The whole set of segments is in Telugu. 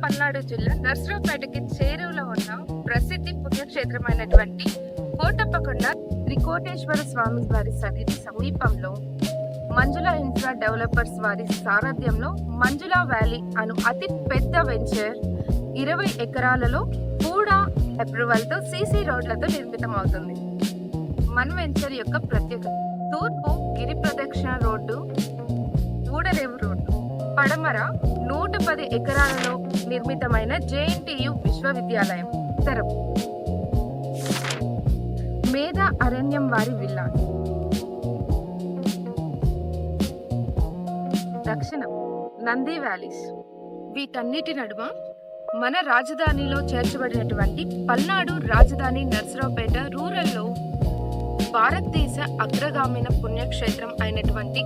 పల్నాడు జిల్లా నర్సరావుపేటకి చేరువలో ఉన్న ప్రసిద్ధి పుణ్యక్షేత్రమైనటువంటి కోటప్పకొండ త్రికోటేశ్వర స్వామి వారి సన్నిధి సమీపంలో మంజుల ఇన్ఫ్రా డెవలపర్స్ వారి సారథ్యంలో మంజులా వ్యాలీ అను అతి పెద్ద వెంచర్ 20 ఎకరాలలో కూడా అప్రూవల్తో సీసీ రోడ్లతో నిర్మితమవుతుంది. మన వెంచర్ యొక్క ప్రత్యేకత: తూర్పు గిరి ప్రదక్షిణ రోడ్డు, ఊడరేవు రోడ్డు, పడమర 110 ఎకరాలలో నిర్మితమైన జేఎన్టీయు విశ్వవిద్యాలయం, ఉత్తరం మేధ అరణ్యం వారి విల్లా, దక్షిణం నంది వ్యాలీస్. వీటన్నిటి నడుమ మన రాజధానిలో చేర్చబడినటువంటి పల్నాడు రాజధాని నర్సరావుపేట రూరల్లో భారతదేశ అగ్రగామిన పుణ్యక్షేత్రం అయినటువంటి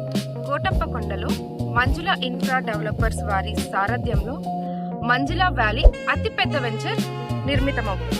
కోటప్పకొండలో మంజుల ఇన్ఫ్రా డెవలపర్స్ వారి సారథ్యంలో మంజులా వ్యాలీ అతిపెద్ద వెంచర్ నిర్మితమవుతుంది.